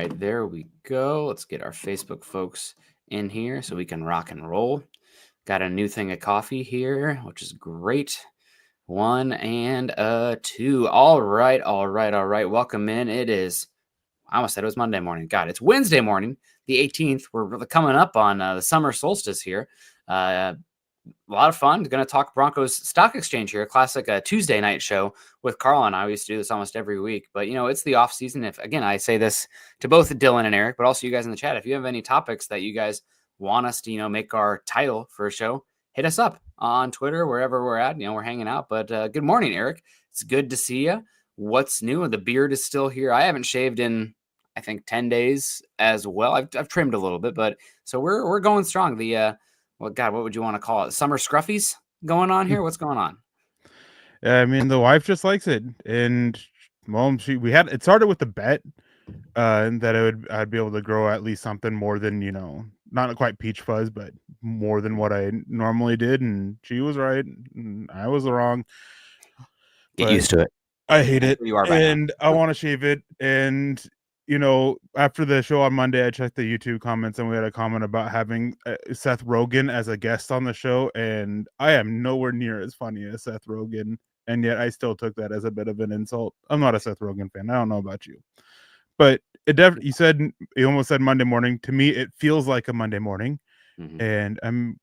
right, there we go. Let's get our Facebook folks in here so we can rock and roll. Got a new thing of coffee here, which is great. 1 and 2. All right. Welcome in. It is, I almost said it was Monday morning. God, it's Wednesday morning, the 18th. We're really coming up on the summer solstice here. A lot of fun. Going to talk Broncos Stock Exchange here, a classic Tuesday night show with Carl and I. We used to do this almost every week, but it's the off season. If again, I say this to both Dylan and Eric, but also you guys in the chat, if you have any topics that you guys want us to, make our title for a show, hit us up on Twitter, wherever we're at. We're hanging out. But good morning, Eric. It's good to see you. What's new? The beard is still here. I haven't shaved in, I think, 10 days as well. I've trimmed a little bit, but so we're going strong. The what would you want to call it? Summer scruffies going on here? What's going on? I mean, the wife just likes it, and it started with the bet, that I'd be able to grow at least something more than not quite peach fuzz, but more than what I normally did, and she was right, and I was wrong. Get used to it. I hate it, You are by and now. I want to shave it, and after the show on Monday, I checked the YouTube comments and we had a comment about having Seth Rogen as a guest on the show. And I am nowhere near as funny as Seth Rogen. And yet I still took that as a bit of an insult. I'm not a Seth Rogen fan. I don't know about you, but you almost said Monday morning. To me, it feels like a Monday morning. Mm-hmm. And I'm,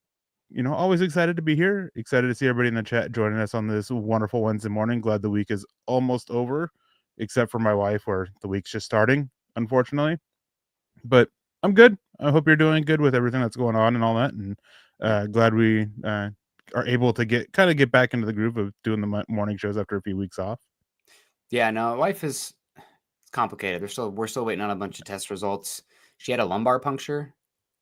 always excited to be here. Excited to see everybody in the chat joining us on this wonderful Wednesday morning. Glad the week is almost over, except for my wife, where the week's just starting, unfortunately. But I'm good. I hope you're doing good with everything that's going on and all that. And glad we are able to get back into the groove of doing the morning shows after a few weeks off. Yeah, no, life is complicated. We're still waiting on a bunch of test results. She had a lumbar puncture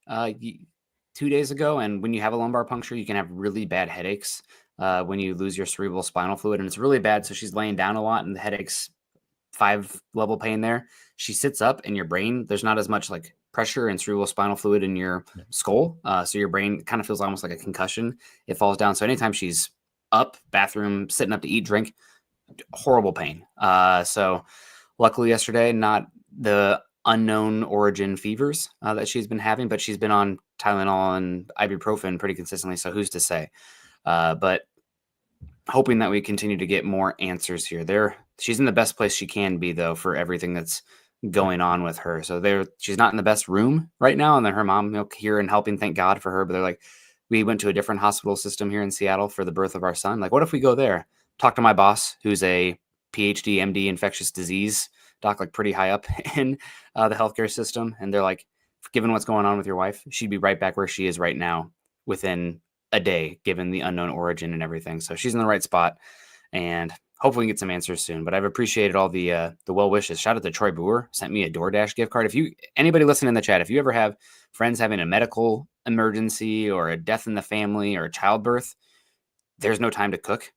2 days ago, and when you have a lumbar puncture, you can have really bad headaches when you lose your cerebral spinal fluid, and it's really bad. So she's laying down a lot, and the headaches 5-level pain there. She sits up, and your brain, there's not as much like pressure and cerebral spinal fluid in your skull, so your brain kind of feels almost like a concussion. It falls down. So anytime she's up, bathroom, sitting up to eat, drink, horrible pain. So luckily yesterday, not the unknown origin fevers that she's been having, but she's been on Tylenol and ibuprofen pretty consistently. So who's to say? But hoping that we continue to get more answers here. She's in the best place she can be, though, for everything that's going on with her. So she's not in the best room right now. And then her mom, here and helping, thank God for her. But they're like, we went to a different hospital system here in Seattle for the birth of our son. Like, what if we go there? Talk to my boss, who's a PhD, MD, infectious disease doc, like pretty high up in the healthcare system. And they're like, given what's going on with your wife, she'd be right back where she is right now within a day, given the unknown origin and everything. So she's in the right spot, and hopefully we can get some answers soon. But I've appreciated all the well wishes. Shout out to Troy Boer, sent me a DoorDash gift card. Anybody listening in the chat, if you ever have friends having a medical emergency or a death in the family or a childbirth, there's no time to cook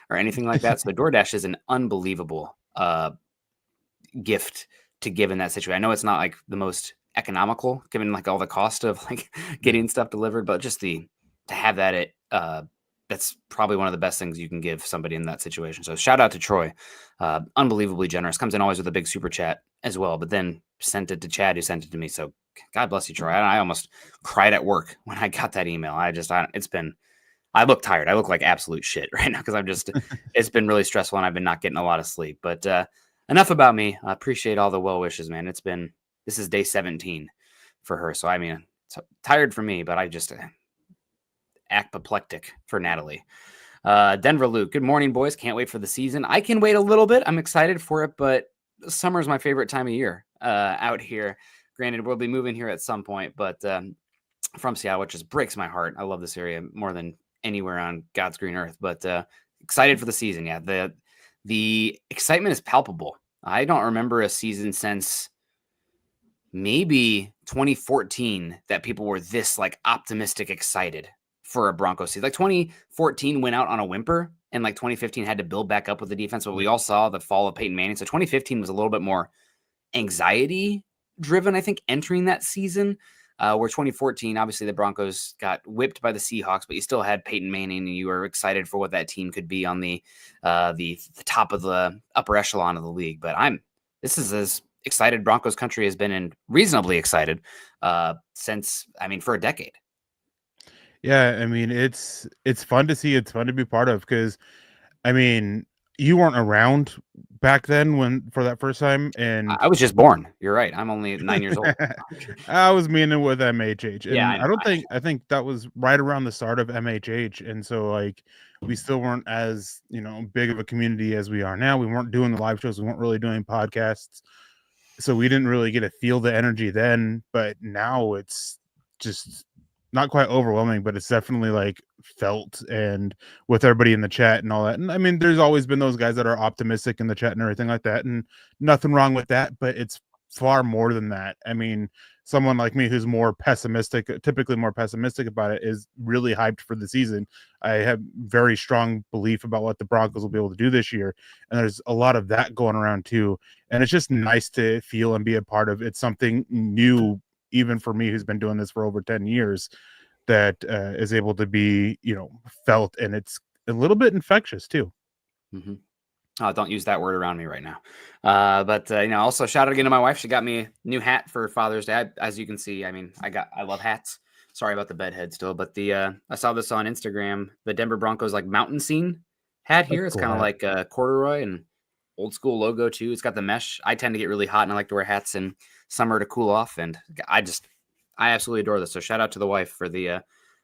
or anything like that. So DoorDash is an unbelievable gift to give in that situation. I know it's not like the most economical given like all the cost of like getting stuff delivered, but just to have that that's probably one of the best things you can give somebody in that situation. So shout out to Troy. Unbelievably generous. Comes in always with a big super chat as well, but then sent it to Chad, who sent it to me. So God bless you, Troy. I almost cried at work when I got that email. I look tired. I look like absolute shit right now because it's been really stressful and I've been not getting a lot of sleep. But enough about me. I appreciate all the well wishes, man. This is day 17 for her. So, I mean, it's tired for me, but I just apoplectic for Natalie. Denver Luke, good morning, boys. Can't wait for the season. I can wait a little bit. I'm excited for it, but summer is my favorite time of year out here. Granted, we'll be moving here at some point, but from Seattle, which just breaks my heart. I love this area more than anywhere on God's green earth, but excited for the season. Yeah, the excitement is palpable. I don't remember a season since maybe 2014 that people were this like optimistic excited for a Broncos season. Like 2014 went out on a whimper, and like 2015 had to build back up with the defense, but we all saw the fall of Peyton Manning. So 2015 was a little bit more anxiety driven, I think, entering that season. Where 2014, obviously the Broncos got whipped by the Seahawks, but you still had Peyton Manning, and you were excited for what that team could be on the top of the upper echelon of the league. But this is as excited Broncos country has been in reasonably excited since, for a decade. Yeah, I mean, it's fun to see, it's fun to be part of because I mean, you weren't around back then when for that first time, and I was just born. You're right. I'm only 9 years old. I was meaning with MHH, Yeah, and I know. I think that was right around the start of MHH, and so, like, we still weren't as, big of a community as we are now. We weren't doing the live shows, we weren't really doing podcasts, so we didn't really get to feel the energy then, but now it's just not quite overwhelming, but it's definitely like felt and with everybody in the chat and all that. And I mean, there's always been those guys that are optimistic in the chat and everything like that, and nothing wrong with that, but it's far more than that. I mean, someone like me who's more pessimistic, typically more pessimistic about it, is really hyped for the season. I have very strong belief about what the Broncos will be able to do this year, and there's a lot of that going around too. And it's just nice to feel and be a part of. It's something new, even for me who's been doing this for over 10 years, that is able to be, felt, and it's a little bit infectious too. Mm-hmm. Oh, don't use that word around me right now. But also shout out again to my wife. She got me a new hat for Father's Day. As you can see, I love hats. Sorry about the bedhead still, but I saw this on Instagram. The Denver Broncos like mountain scene hat That's here. It's cool kind of hat. like corduroy and old school logo too. It's got the mesh. I tend to get really hot and I like to wear hats in summer to cool off. And I absolutely adore this. So shout out to the wife for the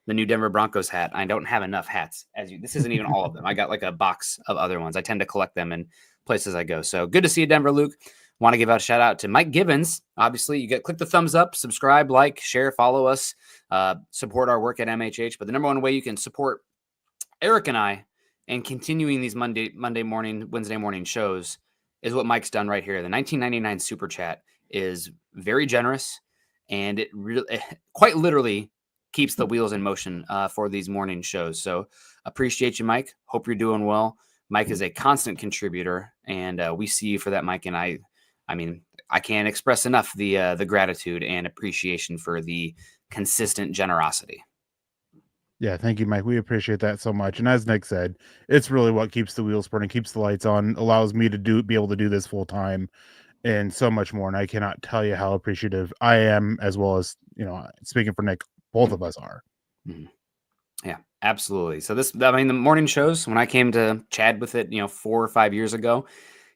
new Denver Broncos hat. I don't have enough hats this isn't even all of them. I got like a box of other ones. I tend to collect them in places I go. So good to see you, Denver, Luke. Want to give out a shout out to Mike Gibbons. Obviously, click the thumbs up, subscribe, like, share, follow us, support our work at MHH. But the number one way you can support Eric and I and continuing these Monday morning, Wednesday morning shows is what Mike's done right here. The 1999 super chat is very generous, and it really, quite literally, keeps the wheels in motion for these morning shows. So appreciate you, Mike. Hope you're doing well. Mike is a constant contributor, and we see you for that, Mike. And I can't express enough the gratitude and appreciation for the consistent generosity. Yeah, thank you, Mike. We appreciate that so much. And as Nick said, it's really what keeps the wheels spinning, keeps the lights on, allows me to be able to do this full time and so much more. And I cannot tell you how appreciative I am, as well as, speaking for Nick, both of us are. Mm-hmm. Yeah, absolutely. So the morning shows, when I came to Chad with it, 4 or 5 years ago,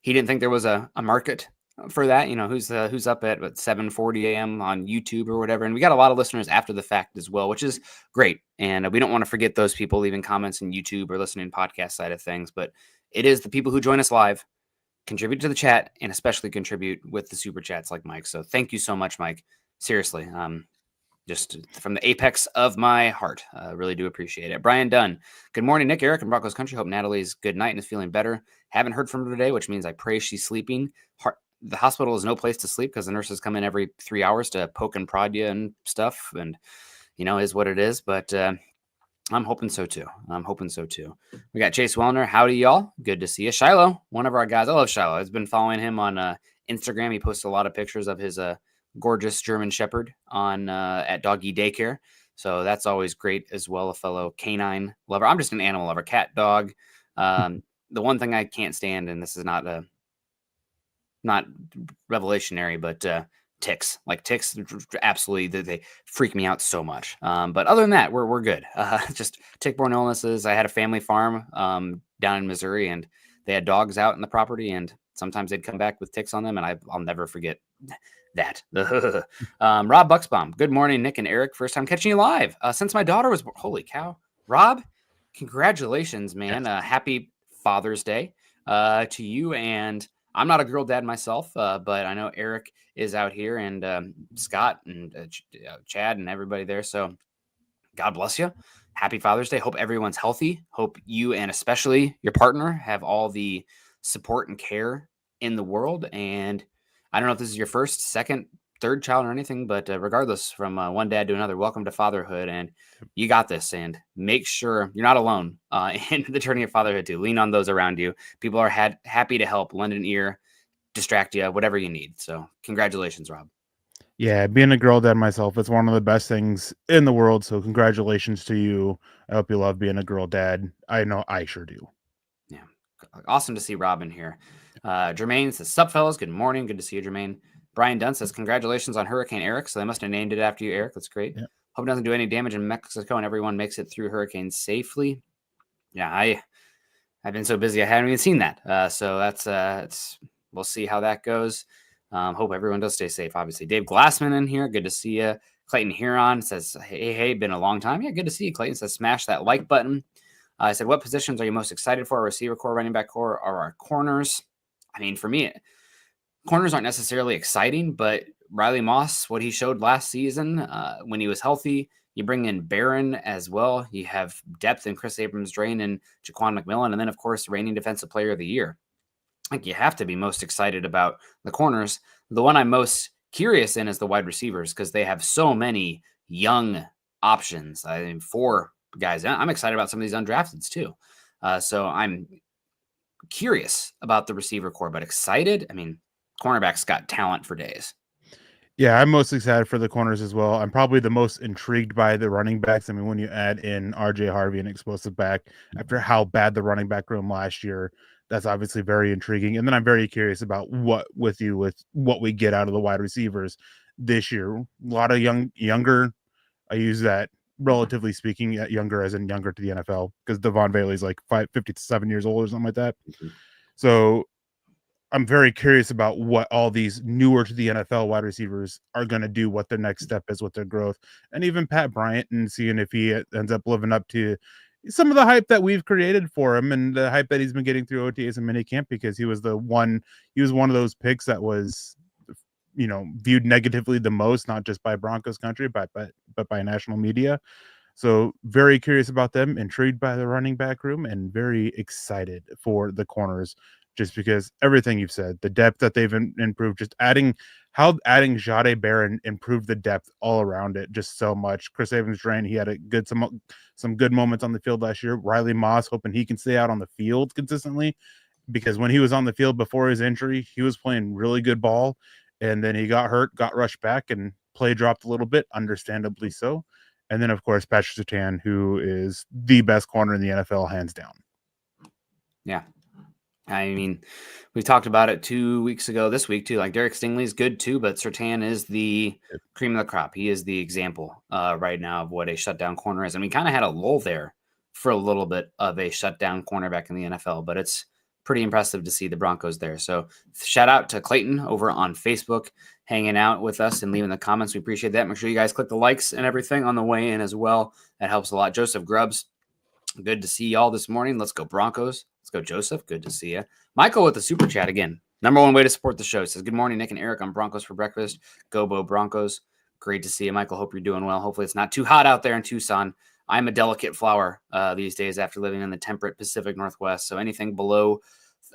he didn't think there was a market for that. Who's up at 7:40 a.m. on YouTube or whatever. And we got a lot of listeners after the fact as well, which is great. And we don't want to forget those people leaving comments on YouTube or listening podcast side of things. But it is the people who join us live, contribute to the chat, and especially contribute with the super chats like Mike. So thank you so much, Mike. Seriously. Just from the apex of my heart. Really do appreciate it. Brian Dunn. Good morning, Nick, Eric, and Broncos Country. Hope Natalie's good night and is feeling better. Haven't heard from her today, which means I pray she's sleeping. The hospital is no place to sleep because the nurses come in every 3 hours to poke and prod you and stuff. And, is what it is. But I'm hoping so too. We got Chase Wellner. Howdy, y'all. Good to see you. Shiloh, one of our guys. I love Shiloh. I've been following him on Instagram. He posts a lot of pictures of his gorgeous German Shepherd on at doggy daycare. So that's always great as well. A fellow canine lover. I'm just an animal lover, cat, dog. The one thing I can't stand, and this is not revelationary, but ticks. Like ticks, absolutely, they freak me out so much. But other than that, we're good. Just tick-borne illnesses. I had a family farm down in Missouri, and they had dogs out in the property, and sometimes they'd come back with ticks on them, and I'll never forget that. Rob Bucksbaum. Good morning, Nick and Eric. First time catching you live since my daughter was born. Holy cow. Rob, congratulations, man. Yes. Happy Father's Day to you. And I'm not a girl dad myself, but I know Eric is out here, and Scott and Chad and everybody there. So God bless you. Happy Father's Day. Hope everyone's healthy. Hope you and especially your partner have all the support and care in the world. And I don't know if this is your first, second, third child or anything, but regardless, from one dad to another, welcome to fatherhood. And you got this. And make sure you're not alone in the journey of fatherhood too. Lean on those around you. People are happy to help, lend an ear, distract you, whatever you need. So congratulations, Rob. Yeah, being a girl dad myself, it's one of the best things in the world. So congratulations to you. I hope you love being a girl dad. I know I sure do. Yeah. Awesome to see Robin here. Jermaine says, sup, fellas? Good morning. Good to see you, Jermaine. Brian Dunn says, congratulations on Hurricane Eric. So they must have named it after you, Eric. That's great. Yeah. Hope it doesn't do any damage in Mexico and everyone makes it through hurricanes safely. Yeah, I've been so busy I haven't even seen that. So that's we'll see how that goes. Hope everyone does stay safe. Obviously, Dave Glassman in here. Good to see you. Clayton Huron says, hey, been a long time. Yeah, good to see you. Clayton says, smash that like button. I said, what positions are you most excited for? Receiver core, running back core, or our corners? I mean, for me, corners aren't necessarily exciting, but Riley Moss, what he showed last season when he was healthy, you bring in Barron as well. You have depth in Chris Abrams-Drain and Jaquan McMillan, and then, of course, the reigning Defensive Player of the Year. Like, you have to be most excited about the corners. The one I'm most curious in is the wide receivers because they have so many young options. I mean, 4 guys. I'm excited about some of these undrafteds too. So I'm curious about the receiver core, but excited. I mean, cornerback's got talent for days. Yeah, I'm most excited for the corners as well. I'm probably the most intrigued by the running backs. I mean, when you add in RJ Harvey, an explosive back, after how bad the running back room last year, that's obviously very intriguing. And then I'm very curious about with what we get out of the wide receivers this year. A lot of younger. I use that relatively speaking, younger as in younger to the NFL, because Devon Bailey's like 57 years old or something like that. So I'm very curious about what all these newer to the NFL wide receivers are going to do, what their next step is with their growth, and even Pat Bryant, and seeing if he ends up living up to some of the hype that we've created for him and the hype that he's been getting through OTAs and minicamp, because he was one of those picks that was, viewed negatively the most, not just by Broncos country, but by national media. So very curious about them, intrigued by the running back room, and very excited for the corners, just because everything you've said, the depth that they've improved, just adding Jade Barron improved the depth all around it just so much. Chris Abrams-Drain, he had some good moments on the field last year. Riley Moss, hoping he can stay out on the field consistently, because when he was on the field before his injury, he was playing really good ball, and then he got hurt, got rushed back, and play dropped a little bit, understandably so. And then, of course, Patrick Surtain, who is the best corner in the NFL, hands down. Yeah. I mean, we talked about it 2 weeks ago, this week too. Like, Derek Stingley's good too, but Surtain is the cream of the crop. He is the example right now of what a shutdown corner is. And we kind of had a lull there for a little bit of a shutdown cornerback in the NFL, but it's pretty impressive to see the Broncos there. So shout out to Clayton over on Facebook, hanging out with us and leaving the comments. We appreciate that. Make sure you guys click the likes and everything on the way in as well. That helps a lot. Joseph Grubbs, good to see y'all this morning. Let's go Broncos. Let's go Joseph. Good to see you. Michael with the super chat again. Number one way to support the show. Says, good morning, Nick and Eric on Broncos for breakfast. Go Bo Broncos. Great to see you, Michael. Hope you're doing well. Hopefully it's not too hot out there in Tucson. I'm a delicate flower these days after living in the temperate Pacific Northwest. So anything below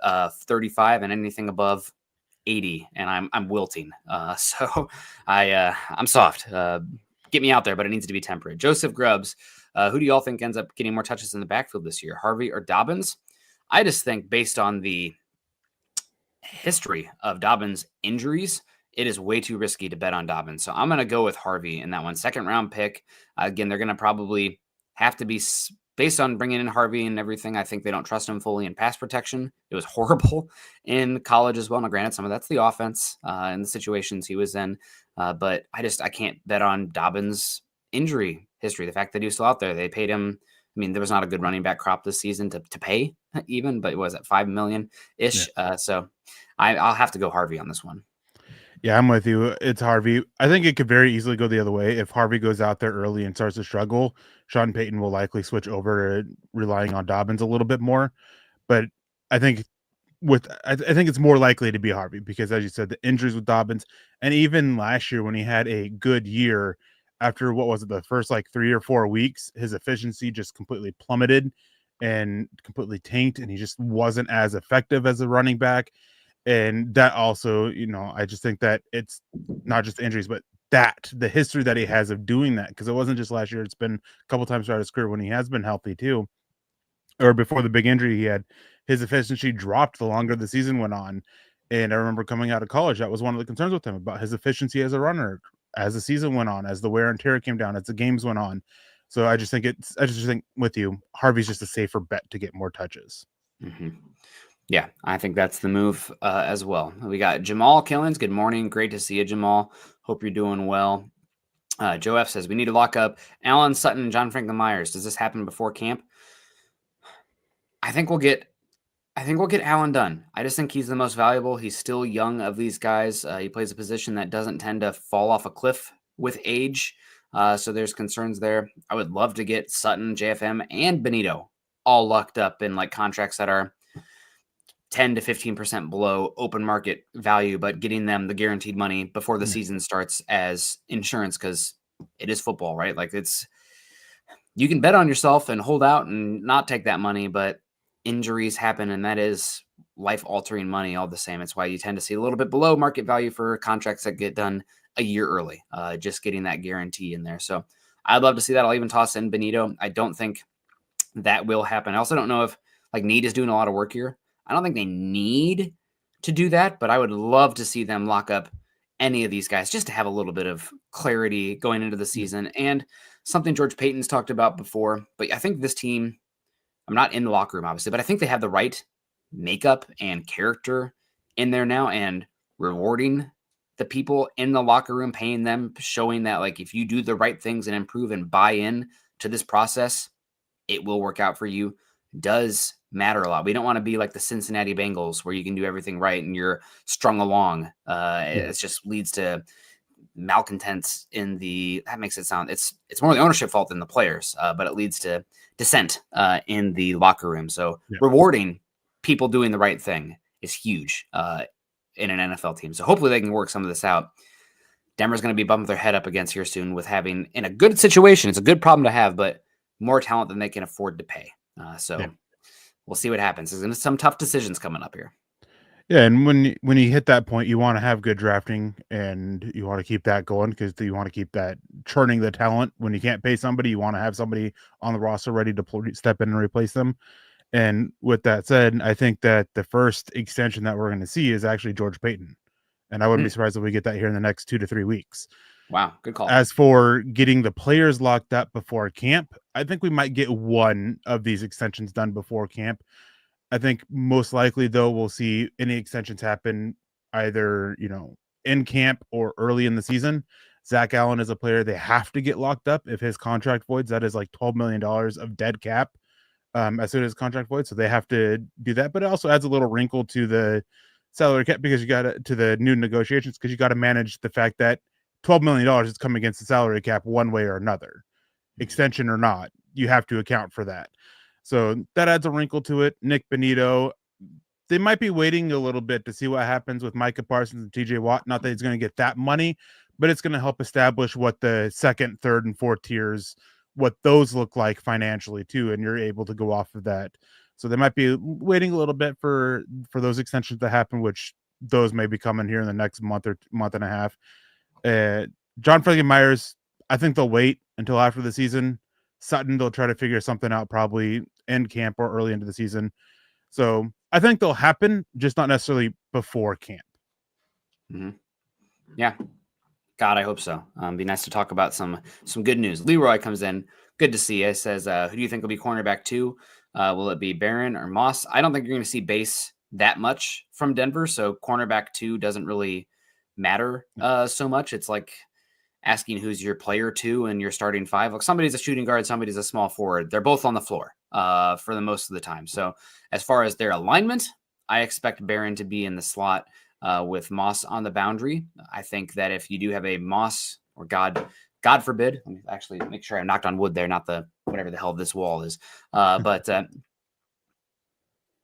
35 and anything above 80, and I'm wilting. So I'm soft. Get me out there, but it needs to be temperate. Joseph Grubbs, who do y'all think ends up getting more touches in the backfield this year, Harvey or Dobbins? I just think based on the history of Dobbins' injuries, it is way too risky to bet on Dobbins. So I'm going to go with Harvey in that one. Second round pick. Again, they're going to probably have to be based on bringing in Harvey and everything. I think they don't trust him fully in pass protection. It was horrible in college as well. Now, granted, some of that's the offense and the situations he was in. But I can't bet on Dobbins' injury history. The fact that he was still out there, they paid him. I mean, there was not a good running back crop this season to pay even, but it was at $5 million-ish. Yeah. So I'll have to go Harvey on this one. Yeah, I'm with you. It's Harvey. I think it could very easily go the other way. If Harvey goes out there early and starts to struggle, Sean Payton will likely switch over to relying on Dobbins a little bit more. But I think I think it's more likely to be Harvey, because, as you said, the injuries with Dobbins, and even last year when he had a good year, after what was it, the first like 3 or 4 weeks, his efficiency just completely plummeted and completely tanked, and he just wasn't as effective as a running back. And that also, I just think that it's not just injuries, but the history that he has of doing that, because it wasn't just last year, it's been a couple times throughout his career when he has been healthy too, or before the big injury he had. His efficiency dropped the longer the season went on. And I remember coming out of college, that was one of the concerns with him, about his efficiency as a runner as the season went on, as the wear and tear came down, as the games went on. So I just think with you, Harvey's just a safer bet to get more touches. Mm-hmm. Yeah, I think that's the move as well. We got Jamal Killens. Good morning. Great to see you, Jamal. Hope you're doing well. Joe F says we need to lock up Allen Sutton and John Franklin Myers. Does this happen before camp? I think we'll get Allen done. I just think he's the most valuable. He's still young of these guys. He plays a position that doesn't tend to fall off a cliff with age. So there's concerns there. I would love to get Sutton, JFM, and Benito all locked up in like contracts that are 10 to 15% below open market value, but getting them the guaranteed money before the season starts as insurance, because it is football, right? Like you can bet on yourself and hold out and not take that money, but injuries happen, and that is life-altering money all the same. It's why you tend to see a little bit below market value for contracts that get done a year early, just getting that guarantee in there. So I'd love to see that. I'll even toss in Benito. I don't think that will happen. I also don't know if like Need is doing a lot of work here. I don't think they need to do that, but I would love to see them lock up any of these guys just to have a little bit of clarity going into the season. And something George Payton's talked about before, but I think this team, I'm not in the locker room, obviously, but I think they have the right makeup and character in there now, and rewarding the people in the locker room, paying them, showing that like if you do the right things and improve and buy in to this process, it will work out for you, does matter a lot. We don't want to be like the Cincinnati Bengals where you can do everything right and you're strung along. It just leads to malcontents in that makes it sound, it's more the ownership fault than the players, but it leads to dissent in the locker room. So rewarding people doing the right thing is huge in an NFL team. So hopefully they can work some of this out. Denver's going to be bumping their head up against here soon with having, in a good situation, it's a good problem to have, but more talent than they can afford to pay. We'll see what happens. There's going to be some tough decisions coming up here. Yeah, and when you hit that point, you want to have good drafting, and you want to keep that going because you want to keep that churning the talent. When you can't pay somebody, you want to have somebody on the roster ready to step in and replace them. And with that said, I think that the first extension that we're going to see is actually George Payton, and I wouldn't be surprised if we get that here in the next 2 to 3 weeks. Wow, good call. As for getting the players locked up before camp, I think we might get one of these extensions done before camp. I think most likely, though, we'll see any extensions happen either, in camp or early in the season. Zach Allen is a player they have to get locked up if his contract voids. That is like $12 million of dead cap as soon as contract voids. So they have to do that. But it also adds a little wrinkle to the salary cap because you got to the new negotiations because you got to manage the fact that $12 million is coming against the salary cap one way or another, extension or not. You have to account for that. So that adds a wrinkle to it. Nick Benito, they might be waiting a little bit to see what happens with Micah Parsons and TJ Watt. Not that he's going to get that money, but it's going to help establish what the second, third, and fourth tiers, what those look like financially too. And you're able to go off of that. So they might be waiting a little bit for those extensions to happen, which those may be coming here in the next month or month and a half. John Franklin Myers, I think they'll wait until after the season. Sutton, they'll try to figure something out probably end camp or early into the season. So I think they'll happen, just not necessarily before camp. Mm-hmm. Yeah. God, I hope so. Be nice to talk about some good news. Leroy comes in. Good to see you. Says, who do you think will be cornerback 2? Will it be Barron or Moss? I don't think you're going to see base that much from Denver. So cornerback 2 doesn't really matter so much. It's like asking who's your player 2 and your starting 5. Like somebody's a shooting guard, somebody's a small forward. They're both on the floor for the most of the time. So as far as their alignment, I expect Barron to be in the slot with Moss on the boundary. I think that if you do have a Moss, or God forbid, let me actually make sure I knocked on wood there, not the whatever the hell this wall is. But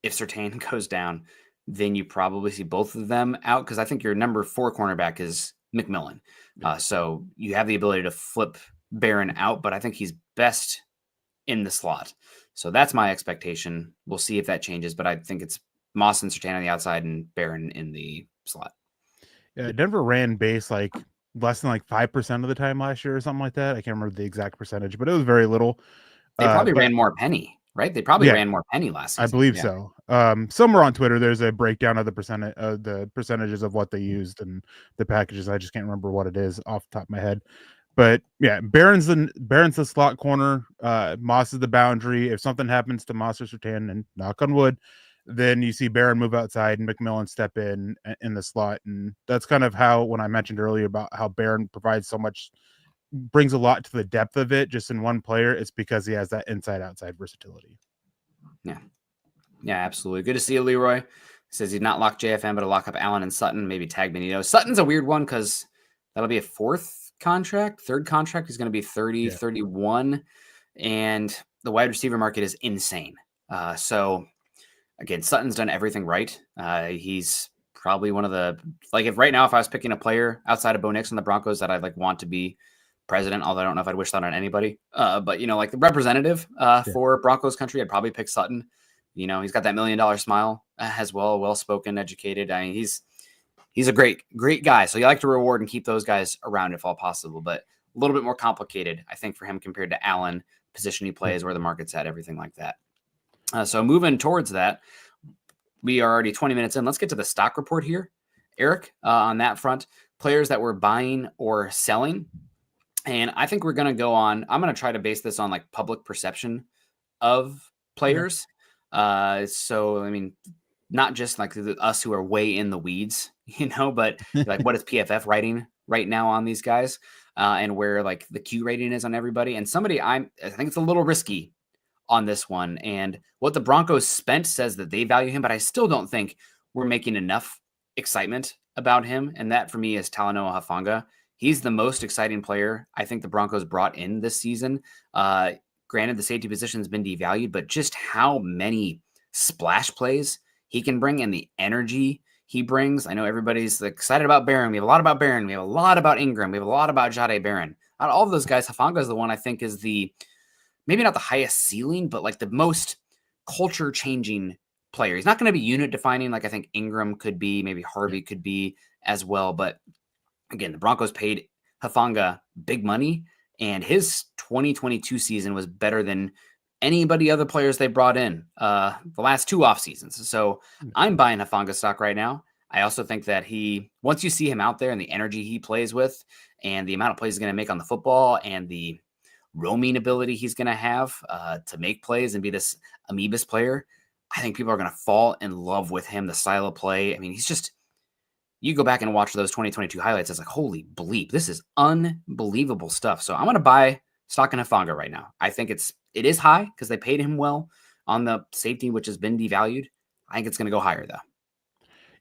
if Surtain goes down, then you probably see both of them out because I think your number 4 cornerback is McMillan. So you have the ability to flip Barron out, but I think he's best in the slot. So that's my expectation. We'll see if that changes, but I think it's Moss and Surtain on the outside and Barron in the slot. Yeah, Denver ran base like less than like 5% of the time last year or something like that. I can't remember the exact percentage, but it was very little. They probably ran more penny, right? They probably ran more penny last season. I believe so. Somewhere on Twitter, there's a breakdown of the percentages of what they used and the packages. I just can't remember what it is off the top of my head. But yeah, Barron's the slot corner. Moss is the boundary. If something happens to Moss or Surtain, and knock on wood, then you see Barron move outside and McMillan step in the slot. And that's kind of how, when I mentioned earlier about how Barron provides so much, brings a lot to the depth of it just in one player, it's because he has that inside outside versatility. Yeah. Yeah, absolutely. Good to see you, Leroy. Says he'd not lock JFM, but to lock up Allen and Sutton, maybe tag Benito. Sutton's a weird one because that'll be a third contract. He's going to be 30, 31. And the wide receiver market is insane. So, again, Sutton's done everything right. He's probably one of the, like, if right now, if I was picking a player outside of Bo Nix and the Broncos that I'd like want to be president, although I don't know if I'd wish that on anybody. But, like the representative for Broncos country, I'd probably pick Sutton. He's got that $1 million smile as well, well-spoken, educated. I mean, he's a great guy. So you like to reward and keep those guys around if all possible, but a little bit more complicated, I think, for him compared to Allen, position he plays, where the market's at, everything like that. So moving towards that, we are already 20 minutes in. Let's get to the stock report here. Eric, on that front, players that we're buying or selling. And I think we're going to go on, I'm going to try to base this on like public perception of players. So, I mean, not just like us who are way in the weeds, but like what is PFF writing right now on these guys and where like the Q rating is on everybody. And I think it's a little risky on this one. And what the Broncos spent says that they value him, but I still don't think we're making enough excitement about him. And that for me is Talanoa Hufanga. He's the most exciting player I think the Broncos brought in this season. Granted, the safety position has been devalued, but just how many splash plays he can bring and the energy he brings. I know everybody's excited about Barron. We have a lot about Barron. We have a lot about Ingram. We have a lot about Jahdae Barron. Out of all of those guys, Hufanga is the one I think is maybe not the highest ceiling, but like the most culture-changing player. He's not going to be unit defining like I think Ingram could be, maybe Harvey could be as well. But again, the Broncos paid Hufanga big money, and his 2022 season was better than anybody other players they brought in the last 2 off seasons. So I'm buying Hufanga stock right now. I also think that once you see him out there and the energy he plays with and the amount of plays he's going to make on the football and the roaming ability he's going to have to make plays and be this amoebus player, I think people are going to fall in love with him, the style of play. I mean, you go back and watch those 2022 highlights, it's like, holy bleep, this is unbelievable stuff. So I'm going to buy stock in Hufanga right now. I think it is high because they paid him well on the safety, which has been devalued. I think it's going to go higher, though.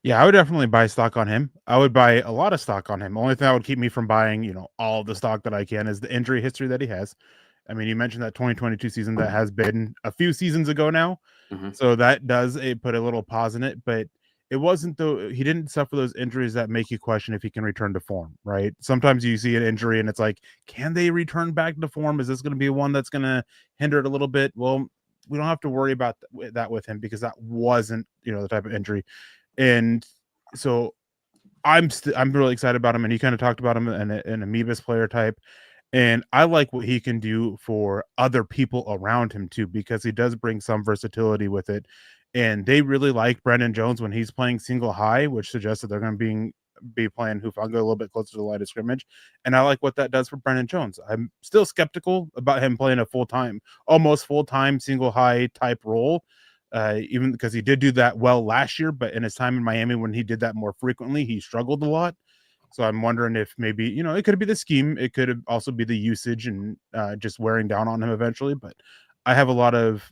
Yeah, I would definitely buy stock on him. I would buy a lot of stock on him. Only thing that would keep me from buying, all the stock that I can is the injury history that he has. I mean, you mentioned that 2022 season that has been a few seasons ago now. Mm-hmm. So that does put a little pause in it, but it wasn't he didn't suffer those injuries that make you question if he can return to form, right? Sometimes you see an injury and it's like, can they return back to form? Is this going to be one that's going to hinder it a little bit? Well, we don't have to worry about that with him because that wasn't, the type of injury. And so I'm really excited about him. And he kind of talked about him in an amoebus player type. And I like what he can do for other people around him too, because he does bring some versatility with it. And they really like Brendan Jones when he's playing single high, which suggests that they're going to be playing Hufanga a little bit closer to the line of scrimmage. And I like what that does for Brendan Jones. I'm still skeptical about him playing a almost full-time single high type role. Even because he did do that well last year, but in his time in Miami, when he did that more frequently, he struggled a lot. So I'm wondering if maybe, it could be the scheme. It could also be the usage and just wearing down on him eventually. But I have a lot of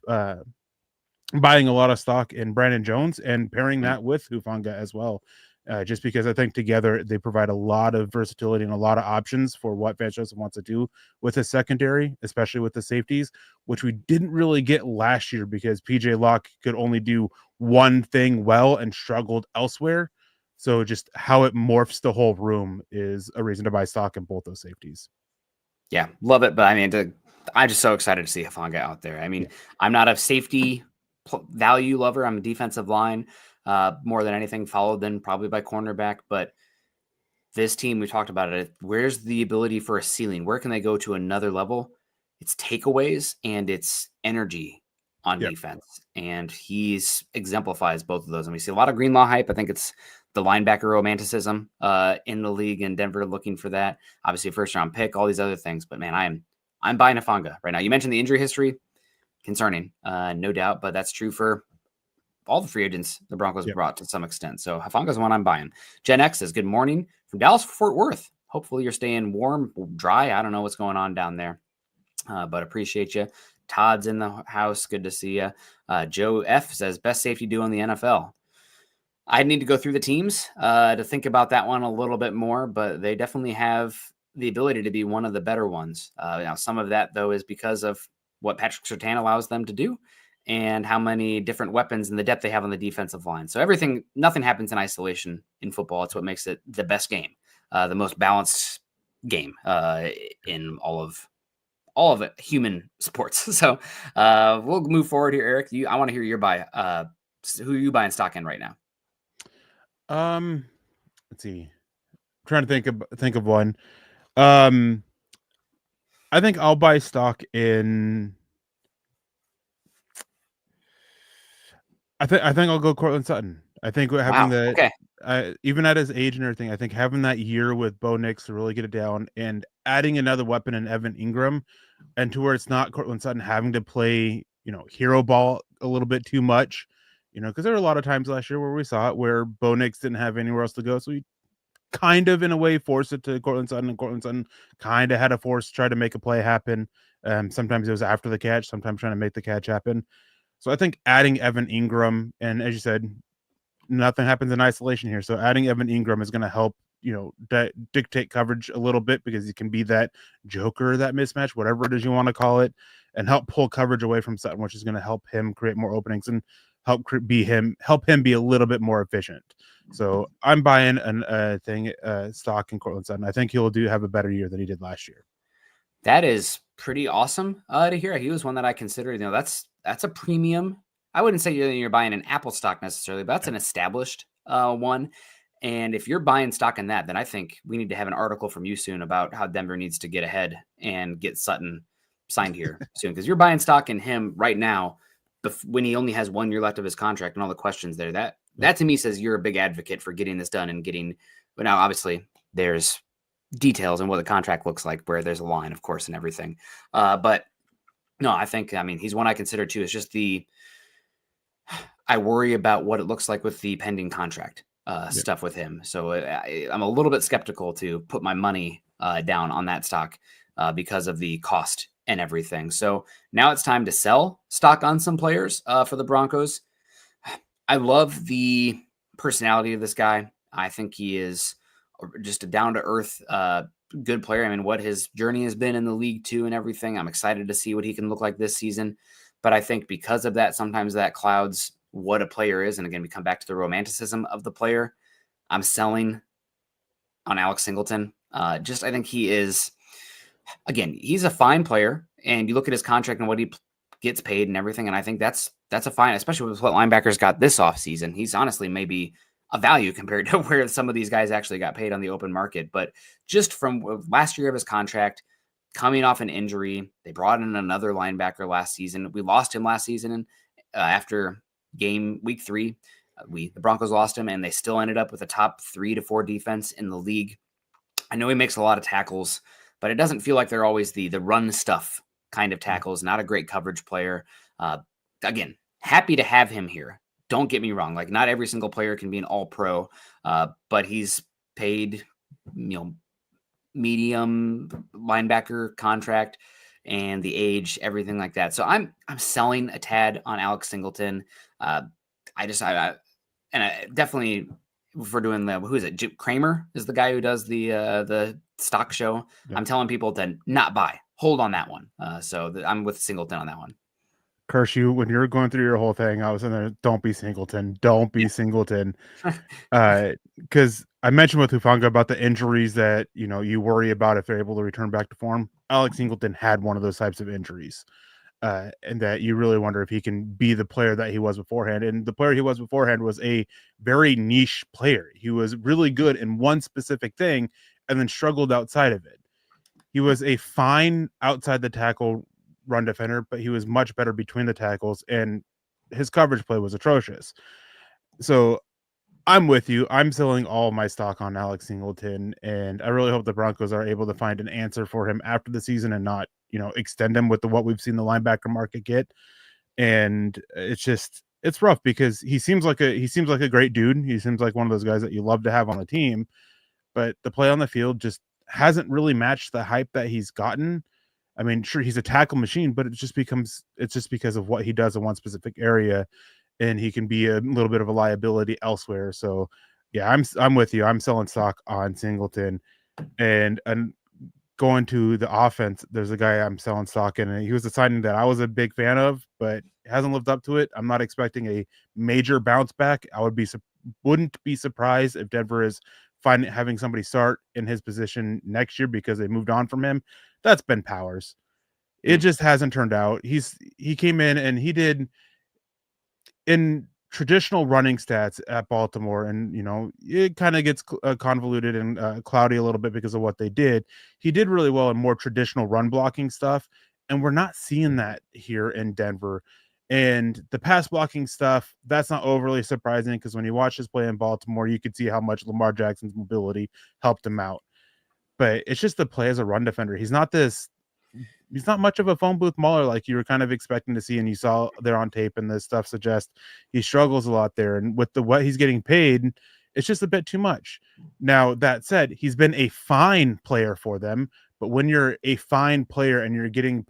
buying a lot of stock in Brandon Jones and pairing that with Hufanga as well. Just because I think together they provide a lot of versatility and a lot of options for what Vance Joseph wants to do with his secondary, especially with the safeties, which we didn't really get last year because PJ Locke could only do one thing well and struggled elsewhere. So just how it morphs the whole room is a reason to buy stock in both those safeties. Yeah, love it. But I mean, I'm just so excited to see Hufanga out there. I mean, I'm not a safety value lover. I'm a defensive line more than anything, followed then probably by cornerback. But this team, we talked about it. Where's the ability for a ceiling? Where can they go to another level? It's takeaways and it's energy on defense. And he's exemplifies both of those. And we see a lot of Greenlaw hype. I think it's the linebacker romanticism in the league, and Denver looking for that. Obviously, a first-round pick, all these other things. But, man, I'm buying Hufanga right now. You mentioned the injury history. Concerning, no doubt. But that's true for all the free agents the Broncos Yep. brought to some extent. So Hafanga's the one I'm buying. Gen X says, good morning from Dallas, Fort Worth. Hopefully you're staying warm, dry. I don't know what's going on down there, but appreciate you. Todd's in the house. Good to see you. Joe F says, best safety duo in the NFL. I need to go through the teams to think about that one a little bit more, but they definitely have the ability to be one of the better ones. Now, some of that, though, is because of what Patrick Surtain allows them to do and how many different weapons and the depth they have on the defensive line. So nothing happens in isolation in football. It's what makes it the best game, the most balanced game in all of it, human sports. So we'll move forward here, Eric. I want to hear your buy. Who are you buying stock in right now? Let's see. I'm trying to think of one. I think I'll buy stock in. I think I'll go Cortland Sutton. I think having that, even at his age and everything, I think having that year with Bo Nix to really get it down and adding another weapon in Evan Ingram, and to where it's not Cortland Sutton having to play, hero ball a little bit too much, because there were a lot of times last year where we saw it where Bo Nix didn't have anywhere else to go, so he kind of in a way forced it to Cortland Sutton, and Cortland Sutton kind of had to try to make a play happen. Sometimes it was after the catch, sometimes trying to make the catch happen. So I think adding Evan Ingram, and as you said, nothing happens in isolation here. So adding Evan Ingram is going to help, dictate coverage a little bit, because he can be that joker, that mismatch, whatever it is you want to call it, and help pull coverage away from Sutton, which is going to help him create more openings and help him be a little bit more efficient. So I'm buying stock in Cortland Sutton. I think he'll have a better year than he did last year. That is pretty awesome to hear. He was one that I considered. That's a premium. I wouldn't say you're buying an Apple stock necessarily, but that's an established one. And if you're buying stock in that, then I think we need to have an article from you soon about how Denver needs to get ahead and get Sutton signed here soon, because you're buying stock in him right now when he only has 1 year left of his contract and all the questions there. That to me says you're a big advocate for getting this done and but now obviously there's details and what the contract looks like, where there's a line, of course, and everything. But no, I mean, he's one I consider too. It's just I worry about what it looks like with the pending contract stuff with him. So I'm a little bit skeptical to put my money down on that stock because of the cost and everything. So now it's time to sell stock on some players for the Broncos. I love the personality of this guy. I think he is just a down-to-earth good player. I mean, what his journey has been in the league too and everything. I'm excited to see what he can look like this season. But I think because of that, sometimes that clouds what a player is. And again, we come back to the romanticism of the player. I'm selling on Alex Singleton. I think he is, again, he's a fine player. And you look at his contract and what he gets paid and everything. And I think that's a fine, especially with what linebackers got this offseason. He's honestly maybe a value compared to where some of these guys actually got paid on the open market. But just from last year of his contract, coming off an injury, they brought in another linebacker last season. We lost him last season, and after week 3, the Broncos lost him, and they still ended up with a top 3 to 4 defense in the league. I know he makes a lot of tackles, but it doesn't feel like they're always the run stuff kind of tackles. Not a great coverage player. Again, happy to have him here. Don't get me wrong. Like, not every single player can be an all-pro, but he's paid, medium linebacker contract, and the age, everything like that. So I'm selling a tad on Alex Singleton. Definitely, if we're doing who is it? Jim Kramer is the guy who does the stock show. Yep. I'm telling people to not buy, hold on that one. I'm with Singleton on that one. Curse you, when you're going through your whole thing, I was in there, don't be Singleton. Singleton. Because I mentioned with Hufanga about the injuries that, you worry about if they're able to return back to form. Alex Singleton had one of those types of injuries. And that you really wonder if he can be the player that he was beforehand. And the player he was beforehand was a very niche player. He was really good in one specific thing and then struggled outside of it. He was a fine outside the tackle run defender, but he was much better between the tackles, and his coverage play was atrocious. So I'm with you. I'm selling all my stock on Alex Singleton, and I really hope the Broncos are able to find an answer for him after the season and not, extend him with what we've seen the linebacker market get. And it's just, it's rough because he seems like a great dude. He seems like one of those guys that you love to have on the team, but the play on the field just hasn't really matched the hype that he's gotten. I mean, sure, he's a tackle machine, but it's just because of what he does in one specific area, and he can be a little bit of a liability elsewhere. So, yeah, I'm with you. I'm selling stock on Singleton, and going to the offense. There's a guy I'm selling stock in, and he was a signing that I was a big fan of, but hasn't lived up to it. I'm not expecting a major bounce back. Wouldn't be surprised if Denver is finding having somebody start in his position next year because they moved on from him. That's Ben Powers. It Mm. just hasn't turned out. He came in and he did in traditional running stats at Baltimore, and it kind of gets convoluted and cloudy a little bit because of what they did. He did really well in more traditional run blocking stuff, and we're not seeing that here in Denver. And the pass blocking stuff, that's not overly surprising because when you watch his play in Baltimore, you could see how much Lamar Jackson's mobility helped him out. But it's just the play as a run defender. He's not much of a phone booth mauler like you were kind of expecting to see, and you saw there on tape, and this stuff suggests he struggles a lot there. And with what he's getting paid, it's just a bit too much. Now, that said, he's been a fine player for them, but when you're a fine player and you're getting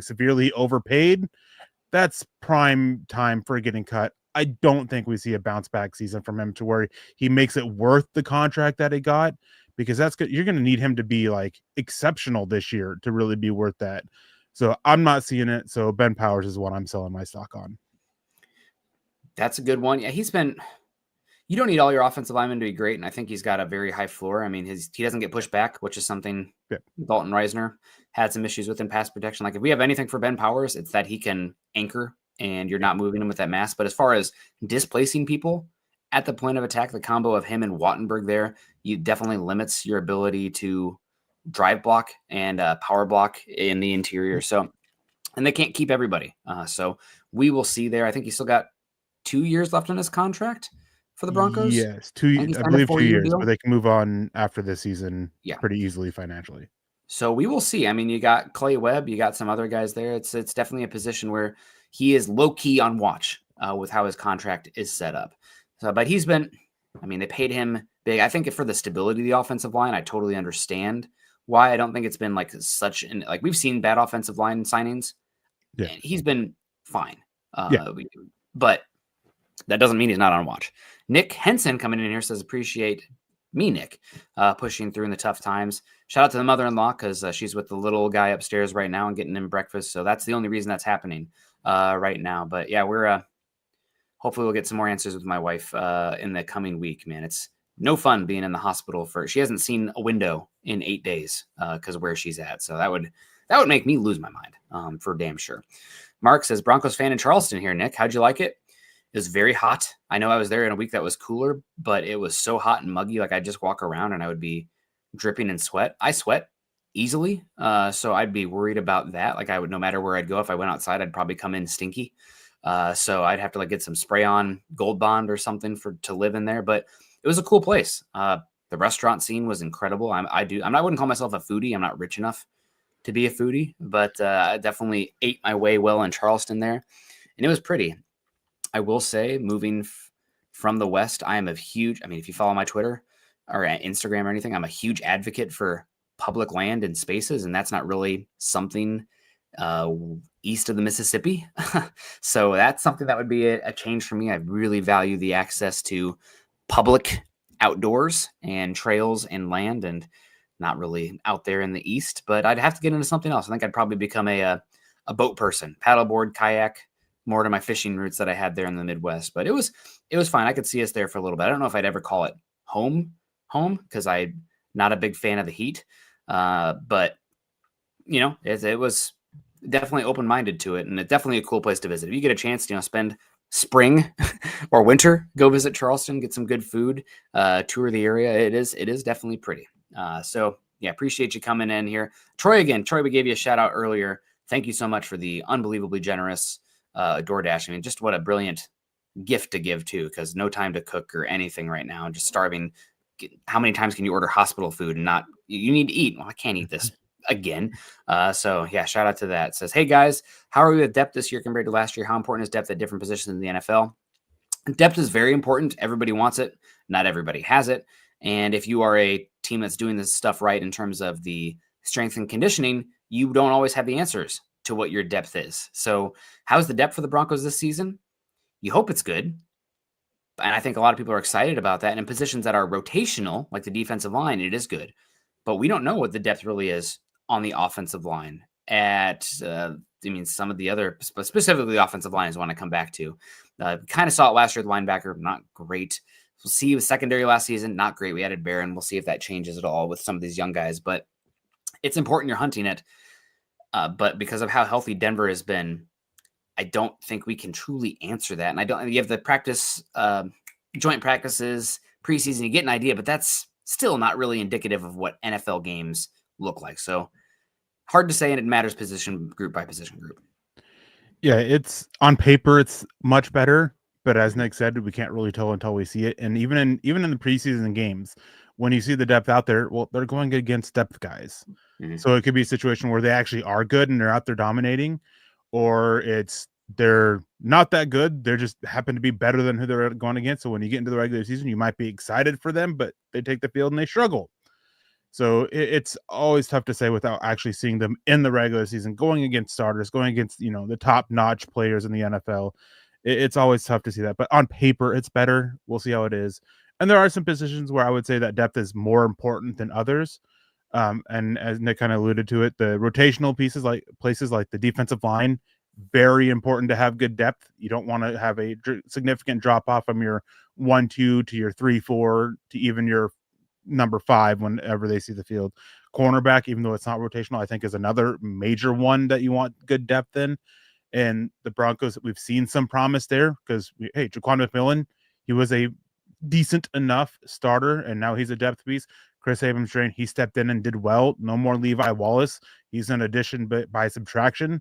severely overpaid, that's prime time for getting cut. I don't think we see a bounce back season from him to where he makes it worth the contract that he got, because that's good. You're going to need him to be like exceptional this year to really be worth that. So I'm not seeing it. So Ben Powers is what I'm selling my stock on. That's a good one. Yeah, you don't need all your offensive linemen to be great, and I think he's got a very high floor. I mean, he doesn't get pushed back, which is something Dalton Reisner had some issues with in pass protection. Like, if we have anything for Ben Powers, it's that he can anchor and you're not moving him with that mass. But as far as displacing people at the point of attack, the combo of him and Wattenberg there, you definitely limits your ability to drive block and power block in the interior. So, and they can't keep everybody. So we will see there. I think he's still got 2 years left on his contract for the Broncos. Yes, And he I signed a believe 4-year 2 years, but deal. they can move on after this season Yeah. pretty easily financially. So we will see. I mean, you got Clay Webb, you got some other guys there. It's definitely a position where he is low key on watch with how his contract is set up. So, but he's been, I mean, they paid him big. I think for the stability of the offensive line, I totally understand why. I don't think it's been like such an, like, we've seen bad offensive line signings. Yeah. And he's been fine. Yeah. But that doesn't mean he's not on watch. Nick Henson coming in here says, appreciate me, Nick, pushing through in the tough times. Shout out to the mother-in-law because she's with the little guy upstairs right now and getting him breakfast. So that's the only reason that's happening right now. But yeah, we're hopefully we'll get some more answers with my wife in the coming week, man. It's no fun being in the hospital she hasn't seen a window in 8 days because of where she's at. So that would make me lose my mind for damn sure. Mark says, Broncos fan in Charleston here, Nick. How'd you like it? It was very hot. I know I was there in a week that was cooler, but it was so hot and muggy. Like, I'd just walk around and I would be dripping in sweat. I sweat easily. So I'd be worried about that. Like, I would, no matter where I'd go, if I went outside, I'd probably come in stinky. So I'd have to get some spray on Gold Bond or something to live in there. But it was a cool place. The restaurant scene was incredible. I wouldn't call myself a foodie. I'm not rich enough to be a foodie, but I definitely ate my way well in Charleston there. And it was pretty. I will say, moving from the West, I am a huge, I mean, if you follow my Twitter or Instagram or anything, I'm a huge advocate for public land and spaces. And that's not really something east of the Mississippi. So that's something that would be a change for me. I really value the access to public outdoors and trails and land, and not really out there in the East, but I'd have to get into something else. I think I'd probably become a boat person, paddleboard, kayak, more to my fishing roots that I had there in the Midwest. But it was fine. I could see us there for a little bit. I don't know if I'd ever call it home because I'm not a big fan of the heat. But it was definitely open-minded to it, and it's definitely a cool place to visit. If you get a chance to spend spring or winter, go visit Charleston, get some good food, tour the area. It is definitely pretty. So yeah, appreciate you coming in here. Troy, we gave you a shout out earlier. Thank you so much for the unbelievably generous DoorDash. I mean, just what a brilliant gift to give too, because no time to cook or anything right now. Just starving. How many times can you order hospital food and not, you need to eat? Well, I can't eat this again. So yeah, shout out to that. It says, hey guys, how are we with depth this year compared to last year? How important is depth at different positions in the NFL? Depth is very important. Everybody wants it. Not everybody has it. And if you are a team that's doing this stuff right in terms of the strength and conditioning, you don't always have the answers to what your depth is. So how's the depth for the Broncos this season? You hope it's good. And I think a lot of people are excited about that. And in positions that are rotational, like the defensive line, it is good. But we don't know what the depth really is on the offensive line. Some of the other, specifically the offensive line is one I come back to. Kind of saw it last year with linebacker, not great. We'll see with secondary last season, not great. We added Barron. We'll see if that changes at all with some of these young guys. But it's important you're hunting it. But because of how healthy Denver has been, I don't think we can truly answer that. And you have the practice, joint practices, preseason, you get an idea, but that's still not really indicative of what NFL games look like. So hard to say, and it matters position group by position group. Yeah, it's on paper, it's much better, but as Nick said, we can't really tell until we see it. And even in the preseason games, when you see the depth out there, well, they're going against depth guys. Mm-hmm. So it could be a situation where they actually are good and they're out there dominating, or they're not that good. They just happen to be better than who they're going against. So when you get into the regular season, you might be excited for them, but they take the field and they struggle. So it's always tough to say without actually seeing them in the regular season, going against starters, going against, the top-notch players in the NFL. It's always tough to see that. But on paper, it's better. We'll see how it is. And there are some positions where I would say that depth is more important than others. And as Nick kind of alluded to it, the rotational places like the defensive line, very important to have good depth. You don't want to have a significant drop off from your 1-2 to your 3-4 to even your number 5 whenever they see the field. Cornerback, even though it's not rotational, I think is another major one that you want good depth in. And the Broncos, we've seen some promise there because, Jaquan McMillan, he was a decent enough starter, and now he's a depth piece. Chris Abrams, he stepped in and did well. No more Levi Wallace. He's an addition by subtraction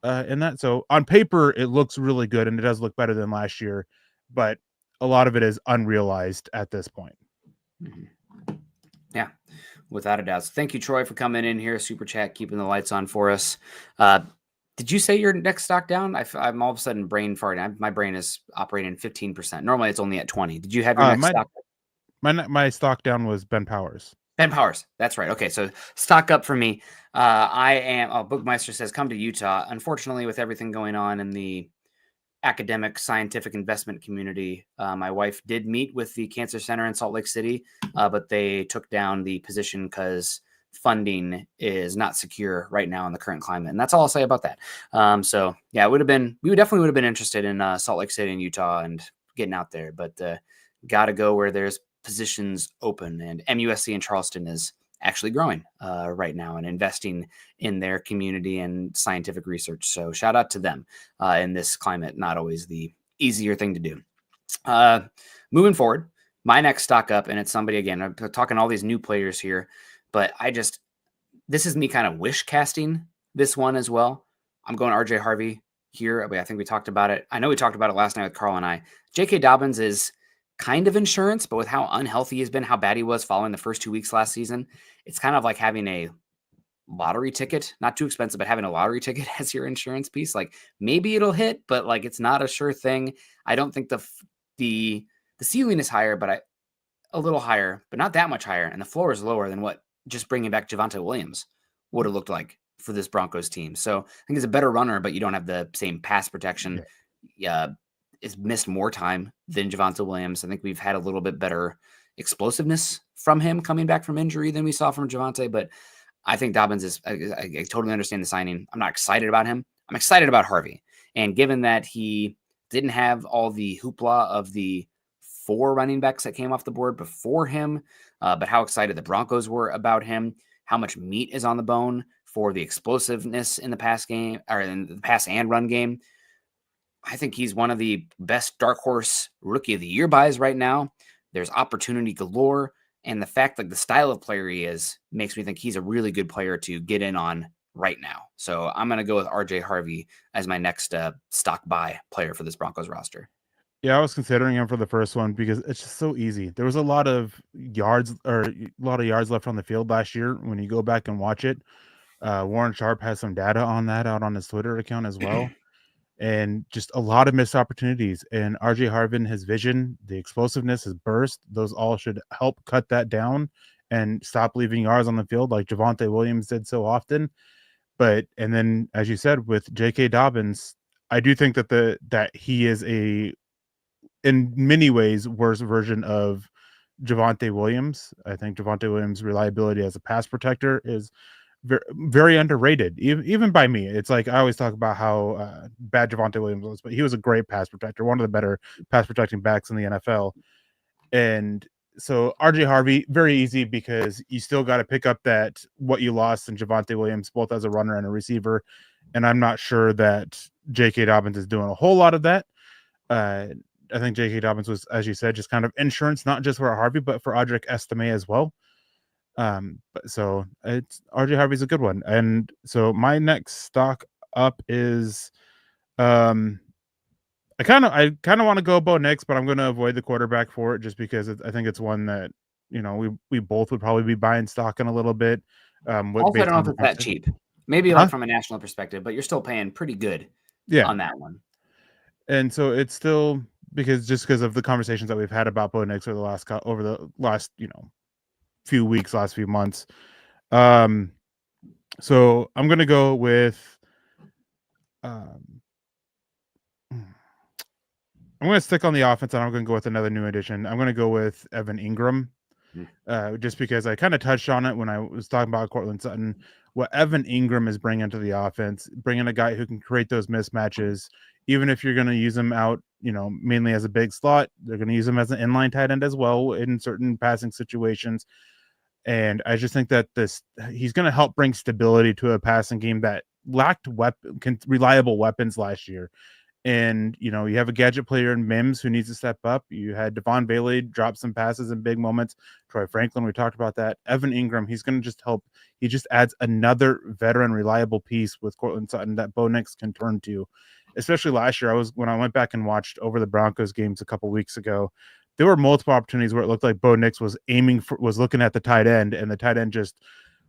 in that. So on paper, it looks really good, and it does look better than last year, but a lot of it is unrealized at this point. Mm-hmm. Yeah, without a doubt. So thank you, Troy, for coming in here. Super chat, keeping the lights on for us. Did you say your next stock down? I'm all of a sudden brain farting. My brain is operating 15%. Normally it's only at 20. Did you have your next stock? My stock down was Ben Powers. Ben Powers. That's right. Okay, so stock up for me. Bookmeister says, come to Utah. Unfortunately, with everything going on in the academic scientific investment community, my wife did meet with the Cancer Center in Salt Lake City, but they took down the position because funding is not secure right now in the current climate. And that's all I'll say about that. So yeah, we definitely would have been interested in Salt Lake City and Utah and getting out there, but got to go where there's positions open, and MUSC in Charleston is actually growing right now and investing in their community and scientific research. So shout out to them in this climate, not always the easier thing to do. Moving forward, my next stock up, and it's somebody, again, I'm talking all these new players here, but this is me kind of wish casting this one as well. I'm going RJ Harvey here. I think we talked about it. I know we talked about it last night with Carl and I. J.K. Dobbins is kind of insurance, but with how unhealthy he's been, how bad he was following the first 2 weeks last season, it's kind of like having a lottery ticket, not too expensive, but having a lottery ticket as your insurance piece. Like maybe it'll hit, but like it's not a sure thing. I don't think the ceiling is higher, but a little higher, but not that much higher, and the floor is lower than what just bringing back Javonte Williams would have looked like for this Broncos team. So I think he's a better runner, but you don't have the same pass protection. Yeah. Is missed more time than Javonte Williams. I think we've had a little bit better explosiveness from him coming back from injury than we saw from Javonte, but I think Dobbins I totally understand the signing. I'm not excited about him. I'm excited about Harvey. And given that he didn't have all the hoopla of the 4 running backs that came off the board before him, but how excited the Broncos were about him, how much meat is on the bone for the explosiveness in the pass game, or in the pass and run game, I think he's one of the best dark horse rookie of the year buys right now. There's opportunity galore. And the fact that the style of player he is makes me think he's a really good player to get in on right now. So I'm going to go with RJ Harvey as my next stock buy player for this Broncos roster. Yeah, I was considering him for the first one because it's just so easy. There was a lot of yards left on the field last year when you go back and watch it. Warren Sharp has some data on that out on his Twitter account as well. And just a lot of missed opportunities. And RJ Harvin, his vision, the explosiveness, his burst, those all should help cut that down and stop leaving yards on the field like Javonte Williams did so often. But and then, as you said, with J.K. Dobbins, I do think that he is in many ways worse version of Javonte Williams. I think Javonte Williams' reliability as a pass protector is very, very underrated, even by me. It's like I always talk about how bad Javonte Williams was, but he was a great pass protector, one of the better pass protecting backs in the NFL. And so RJ Harvey, very easy because you still got to pick up that what you lost in Javonte Williams, both as a runner and a receiver. And I'm not sure that J.K. Dobbins is doing a whole lot of that. I think J.K. Dobbins was, as you said, just kind of insurance, not just for Harvey, but for Audric Estime as well. But so it's RJ Harvey's a good one. And so my next stock up is I kind of want to go Bo Nix, but I'm going to avoid the quarterback for it just because I think it's one that we both would probably be buying stock in a little bit. Also, I don't know if it's that cheap. Maybe like from a national perspective, but you're still paying pretty good on that one. And so it's still because of the conversations that we've had about Bo Nix over the last few weeks, last few months. So I'm going to go with I'm going to stick on the offense, and I'm going to go with another new addition. I'm going to go with Evan Ingram, just because I kind of touched on it when I was talking about Cortland Sutton. What Evan Ingram is bringing to the offense, bringing a guy who can create those mismatches, even if you're going to use him out, mainly as a big slot, they're going to use him as an inline tight end as well in certain passing situations. And I just think that he's going to help bring stability to a passing game that lacked reliable weapons last year. And, you have a gadget player in Mims who needs to step up. You had Devon Bailey drop some passes in big moments. Troy Franklin, we talked about that. Evan Ingram, he's going to just help. He just adds another veteran, reliable piece with Cortland Sutton that Bo Nix can turn to. Especially last year, when I went back and watched over the Broncos games a couple weeks ago, there were multiple opportunities where it looked like Bo Nix was looking at the tight end, and the tight end just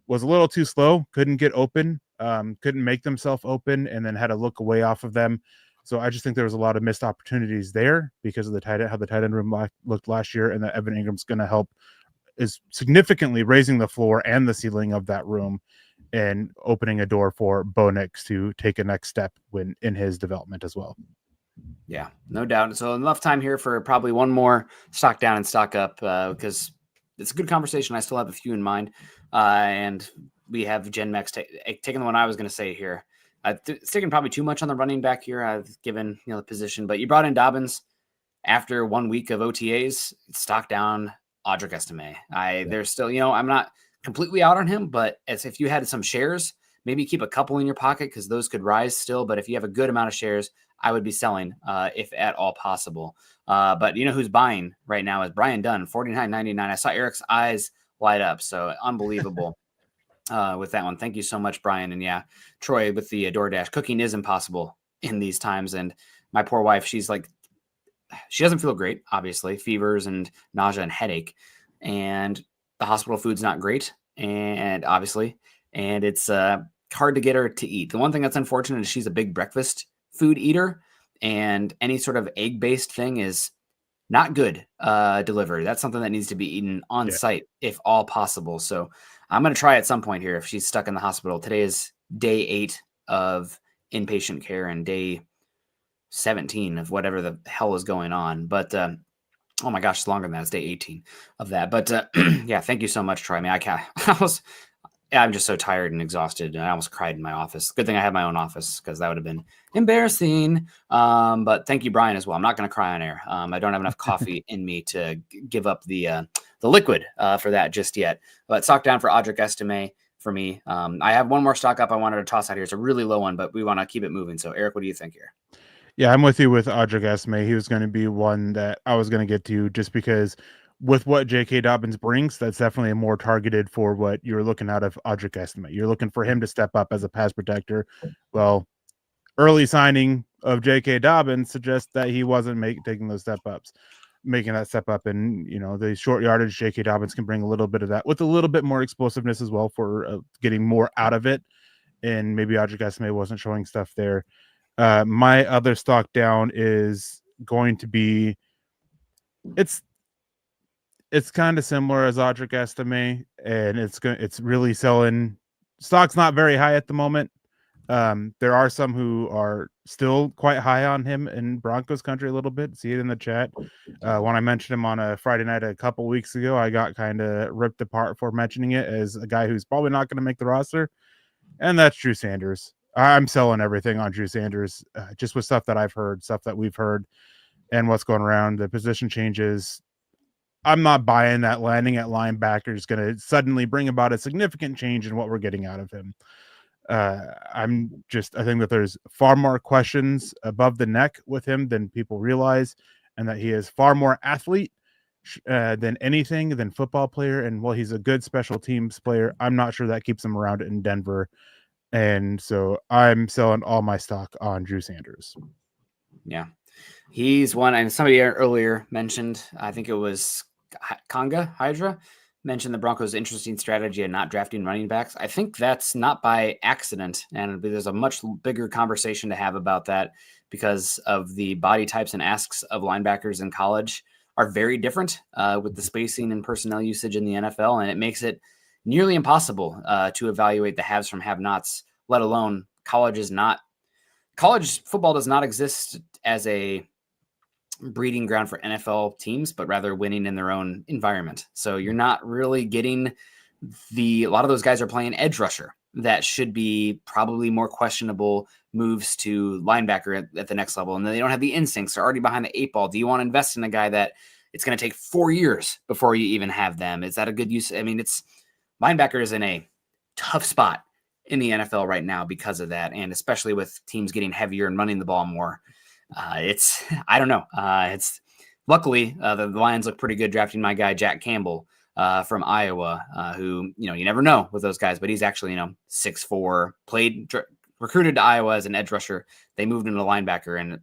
was a little too slow, couldn't get open, couldn't make themselves open, and then had to look away off of them. So I just think there was a lot of missed opportunities there because of how the tight end room looked last year, and that Evan Ingram's going to help is significantly raising the floor and the ceiling of that room and opening a door for Bo Nix to take a next step in his development as well. Yeah, no doubt. So enough time here for probably one more stock down and stock up because it's a good conversation. I still have a few in mind. And we have Gen Mex taking the one I was going to say here. Sticking probably too much on the running back here. I've given the position, but you brought in Dobbins after 1 week of OTAs. Stock down Audric Estime. There's still I'm not completely out on him, but as if you had some shares, maybe keep a couple in your pocket because those could rise still. But if you have a good amount of shares, I would be selling if at all possible. But who's buying right now is Brian Dunn, $49.99. I saw Eric's eyes light up, so unbelievable. With that one. Thank you so much, Brian. And yeah, Troy with the DoorDash. Cooking is impossible in these times. And my poor wife, she doesn't feel great, obviously, fevers and nausea and headache. And the hospital food's not great. And obviously, and it's hard to get her to eat. The one thing that's unfortunate is she's a big breakfast food eater, and any sort of egg-based thing is not good delivery. That's something that needs to be eaten on site if all possible. So I'm going to try at some point here if she's stuck in the hospital. Today is day 8 of inpatient care and day 17 of whatever the hell is going on. But oh my gosh, it's longer than that. It's day 18 of that. But yeah, thank you so much, Troy. I mean, I'm just so tired and exhausted. And I almost cried in my office. Good thing I have my own office because that would have been embarrassing. But thank you, Brian, as well. I'm not going to cry on air. I don't have enough coffee in me to give up the liquid for that just yet. But stock down for Audric Estime for me. I have one more stock up I wanted to toss out here. It's a really low one, but we want to keep it moving. So, Eric, what do you think here? Yeah, I'm with you with Audric Estime. He was going to be one that I was going to get to just because with what J.K. Dobbins brings, that's definitely more targeted for what you're looking out of Audric Estime. You're looking for him to step up as a pass protector. Well, early signing of J.K. Dobbins suggests that he wasn't making that step up. And, the short yardage, J.K. Dobbins can bring a little bit of that with a little bit more explosiveness as well for getting more out of it. and maybe Audric Esme wasn't showing stuff there. My other stock down is going to be it's kind of similar as Audric Estime, and it's really selling. Stock's not very high at the moment. There are some who are still quite high on him in Broncos country a little bit. See it in the chat. When I mentioned him on a Friday night a couple weeks ago, I got kind of ripped apart for mentioning it as a guy who's probably not going to make the roster, and that's Drew Sanders. I'm selling everything on Drew Sanders, just with stuff that I've heard, stuff that we've heard, and what's going around. The position changes. I'm not buying that landing at linebacker is going to suddenly bring about a significant change in what we're getting out of him. I think that there's far more questions above the neck with him than people realize, and that he is far more athlete than anything than football player. And while he's a good special teams player, I'm not sure that keeps him around in Denver. And so I'm selling all my stock on Drew Sanders. Yeah. He's one, and somebody earlier mentioned, I think it was Conga Hydra, mentioned the Broncos' interesting strategy of not drafting running backs. I think that's not by accident, and there's a much bigger conversation to have about that because of the body types and asks of linebackers in college are very different with the spacing and personnel usage in the NFL, and it makes it nearly impossible to evaluate the haves from have-nots, let alone college football does not exist as a breeding ground for NFL teams, but rather winning in their own environment. So you're not really getting a lot of those guys are playing edge rusher. That should be probably more questionable moves to linebacker at the next level. And then they don't have the instincts. They're already behind the 8 ball. Do you want to invest in a guy that it's going to take 4 years before you even have them? Is that a good use? I mean, linebacker is in a tough spot in the NFL right now because of that. And especially with teams getting heavier and running the ball more. I don't know. Luckily the Lions look pretty good drafting my guy, Jack Campbell, from Iowa, who, you never know with those guys, but he's actually, 6'4", recruited to Iowa as an edge rusher. They moved him to linebacker, and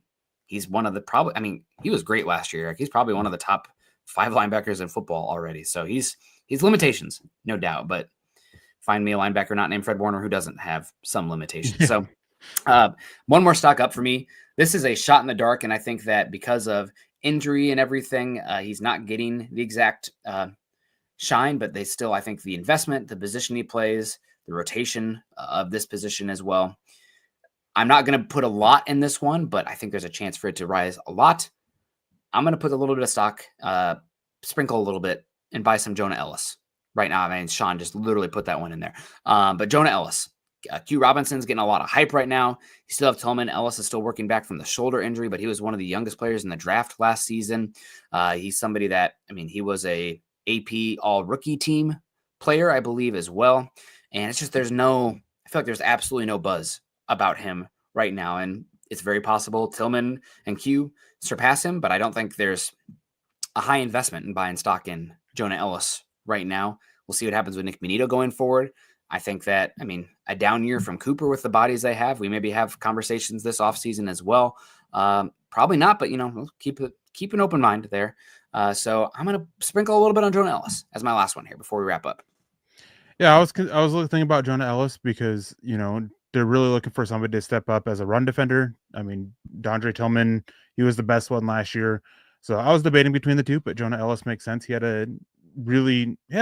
he's one of the he was great last year. He's probably one of the top 5 linebackers in football already. So he's limitations, no doubt, but find me a linebacker not named Fred Warner who doesn't have some limitations. So one more stock up for me. This is a shot in the dark, and I think that because of injury and everything, he's not getting the exact shine, but they still, I think the investment, the position he plays, the rotation of this position as well. I'm not going to put a lot in this one, but I think there's a chance for it to rise a lot. I'm going to put a little bit of stock, sprinkle a little bit, and buy some Jonah Ellis right now. I mean, Sean just literally put that one in there. But Jonah Ellis, Q Robinson's getting a lot of hype right now. You still have Tillman. Ellis is still working back from the shoulder injury, but he was one of the youngest players in the draft last season. He's somebody that, he was a AP all-rookie team player, I believe, as well. And it's just I feel like there's absolutely no buzz about him right now. And it's very possible Tillman and Q surpass him, but I don't think there's a high investment in buying stock in Jonah Ellis right now. We'll see what happens with Nick Bonito going forward. I think that, a down year from Cooper with the bodies they have, we maybe have conversations this offseason as well. Probably not, but, we'll keep an open mind there. So I'm going to sprinkle a little bit on Jonah Ellis as my last one here before we wrap up. Yeah, I was thinking about Jonah Ellis because, they're really looking for somebody to step up as a run defender. Dondre Tillman, he was the best one last year. So I was debating between the two, but Jonah Ellis makes sense. He had a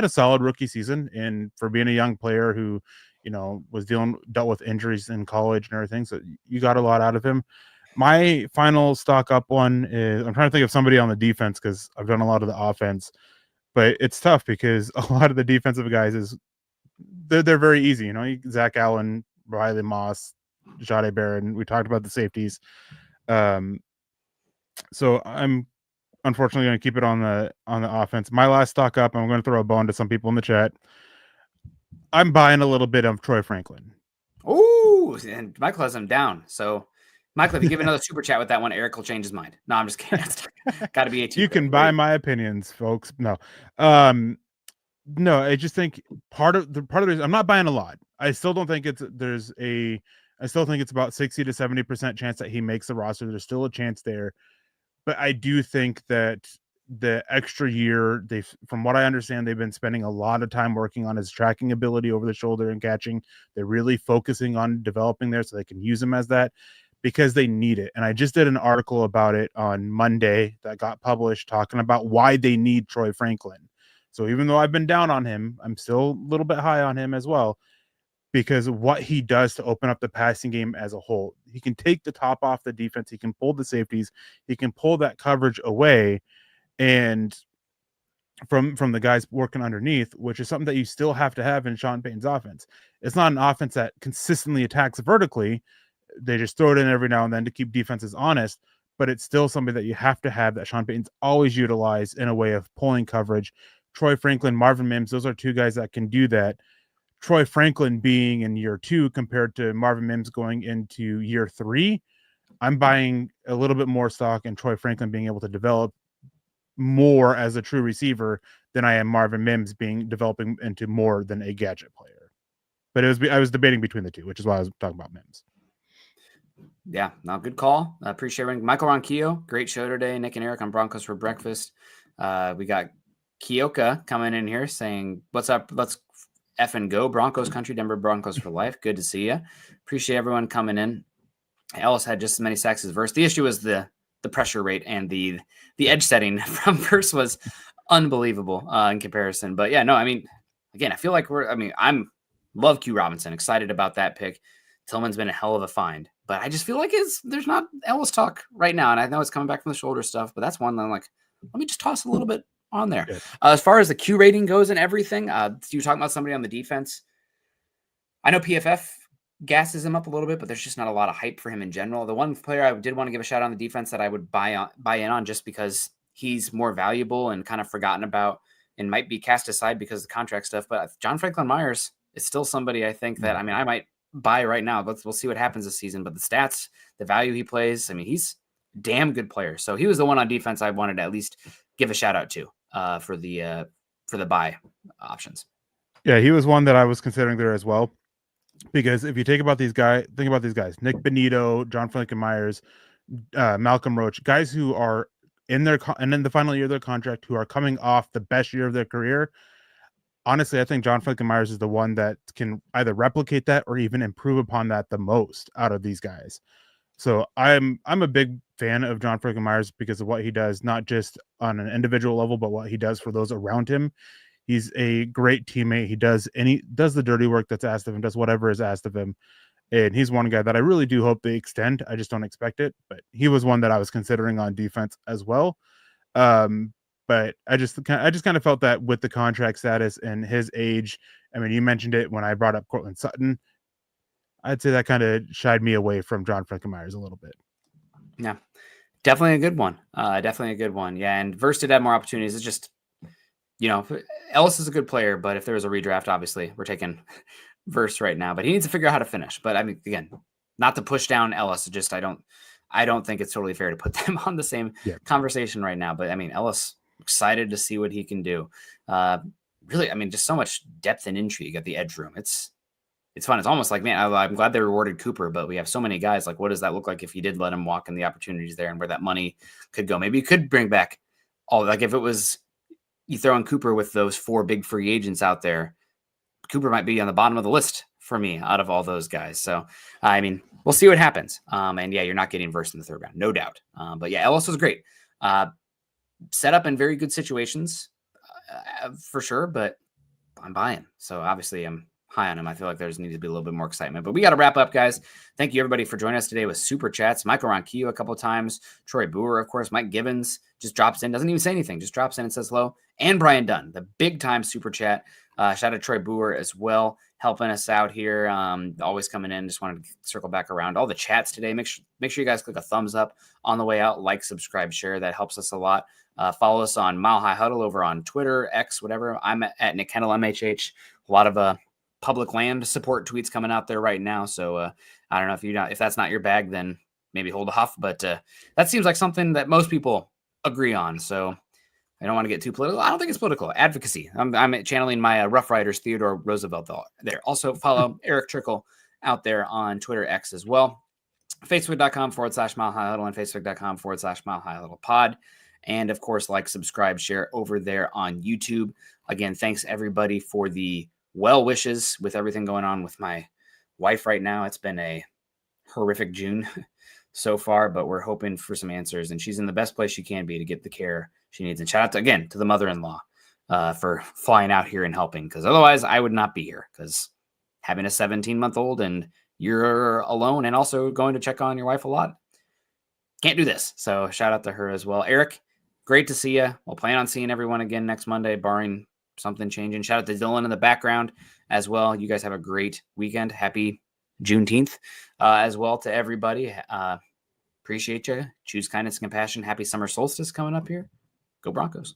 solid rookie season, and for being a young player who, was dealt with injuries in college and everything, so you got a lot out of him. My final stock up one is I'm trying to think of somebody on the defense because I've done a lot of the offense, but it's tough because a lot of the defensive guys they're very easy. Zach Allen, Riley Moss, Jade Barron. We talked about the safeties. So I'm unfortunately going to keep it on the offense. My last stock up, I'm going to throw a bone to some people in the chat. I'm buying a little bit of Troy Franklin. Oh, and Michael has him down. So, Michael, if you give another super chat with that one, Eric will change his mind. No, I'm just kidding. Got to be a You can buy my opinions, folks. No, no. I just think part of the reason I'm not buying a lot. I still don't think I still think it's about 60 to 70% chance that he makes the roster. There's still a chance there. But I do think that the extra year. From what I understand, they've been spending a lot of time working on his tracking ability over the shoulder and catching. They're really focusing on developing there so they can use him as that, because they need it. And I just did an article about it on Monday that got published, talking about why they need Troy Franklin. So even though I've been down on him, I'm still a little bit high on him as well, because of what he does to open up the passing game as a whole. He can take the top off the defense. He can pull the safeties. He can pull that coverage away and from the guys working underneath, which is something that you still have to have in Sean Payton's offense. It's not an offense that consistently attacks vertically. They just throw it in every now and then to keep defenses honest, but it's still something that you have to have, that Sean Payton's always utilized in a way of pulling coverage. Troy Franklin, Marvin Mims, those are two guys that can do that. Troy Franklin being in year 2 compared to Marvin Mims going into year 3, I'm buying a little bit more stock in Troy Franklin being able to develop more as a true receiver than I am Marvin Mims developing into more than a gadget player. But I was debating between the two, which is why I was talking about Mims. Yeah, no, good call. I appreciate it. Michael Ronquillo, great show today. Nick and Eric on Broncos for breakfast. We got Kioka coming in here saying, "What's up? Let's effing go Broncos country, Denver Broncos for life." Good to see you. Appreciate everyone coming in. Ellis had just as many sacks as Verse. The issue was the pressure rate, and the edge setting from Verse was unbelievable in comparison. But yeah, no, I mean, again, I feel like I'm love Q Robinson, excited about that pick. Tillman's been a hell of a find, but I just feel like there's not Ellis talk right now, and I know it's coming back from the shoulder stuff, but that's one that I'm like, let me just toss a little bit on there. Yeah. As far as the Q rating goes and everything, you were talking about somebody on the defense. I know PFF gasses him up a little bit, but there's just not a lot of hype for him in general. The one player I did want to give a shout out on the defense that I would buy in on just because he's more valuable and kind of forgotten about and might be cast aside because of the contract stuff. But John Franklin Myers is still somebody I think that, I might buy right now. We'll see what happens this season. But the stats, the value he plays, he's a damn good player. So he was the one on defense I wanted to at least give a shout out to for the buy options. Yeah, he was one that I was considering there as well. Because if you think about these guys, Nick Benito, John Franklin Myers, Malcolm Roach, guys who are in the final year of their contract, who are coming off the best year of their career. Honestly, I think John Franklin Myers is the one that can either replicate that or even improve upon that the most out of these guys. So I'm a big fan of John Franklin Myers because of what he does, not just on an individual level, but what he does for those around him. He's a great teammate. He does the dirty work that's asked of him, does whatever is asked of him. And he's one guy that I really do hope they extend. I just don't expect it, but he was one that I was considering on defense as well. But I just kind of felt that with the contract status and his age, you mentioned it when I brought up Cortland Sutton. I'd say that kind of shied me away from John Franklin Myers a little bit. Yeah, definitely a good one. Definitely a good one. Yeah, and Verse did have more opportunities. It's just, Ellis is a good player, but if there was a redraft, obviously we're taking Verse right now. But he needs to figure out how to finish. But again, not to push down Ellis. Just I don't think it's totally fair to put them on the same conversation right now. But Ellis, excited to see what he can do. Really, just so much depth and intrigue at the edge room. It's fun. It's almost like, man, I'm glad they rewarded Cooper, but we have so many guys. Like, what does that look like if you did let him walk in the opportunities there and where that money could go? Maybe you could bring back if it was you throw in Cooper with those 4 big free agents out there, Cooper might be on the bottom of the list for me out of all those guys. So, we'll see what happens. And yeah, you're not getting Verse in the 3rd round, no doubt. But yeah, Ellis was great. Set up in very good situations for sure, but I'm buying. So obviously I'm high on him. I feel like there's needs to be a little bit more excitement, but we got to wrap up, guys. Thank you everybody for joining us today with super chats. Michael Ronquillo a couple of times, Troy Boer, of course, Mike Gibbons just drops in, doesn't even say anything, just drops in and says hello. And Brian Dunn, the big time super chat. Shout out to Troy Boer as well, helping us out here. Always coming in. Just wanted to circle back around all the chats today. Make sure you guys click a thumbs up on the way out, like, subscribe, share. That helps us a lot. Follow us on Mile High Huddle over on Twitter, X, whatever. I'm at Nick Kendell MHH. A lot of public land support tweets coming out there right now. So I don't know if that's not your bag, then maybe hold a huff. But that seems like something that most people agree on. So I don't want to get too political. I don't think it's political. Advocacy. I'm channeling my Rough Riders Theodore Roosevelt there. Also follow Erick Trickel out there on Twitter, X as well. Facebook.com/Mile High Huddle and Facebook.com/Mile High Huddle Pod. And of course, like, subscribe, share over there on YouTube. Again, thanks everybody for the well wishes with everything going on with my wife right now. It's been a horrific June so far, but we're hoping for some answers. And she's in the best place she can be to get the care she needs. And shout out again to the mother-in-law for flying out here and helping, because otherwise I would not be here, because having a 17-month-old and you're alone and also going to check on your wife a lot, can't do this. So shout out to her as well. Eric, great to see you. We'll plan on seeing everyone again next Monday, barring something changing. Shout out to Dylan in the background as well. You guys have a great weekend. Happy Juneteenth as well to everybody. Appreciate you. Choose kindness and compassion. Happy summer solstice coming up here. Go Broncos.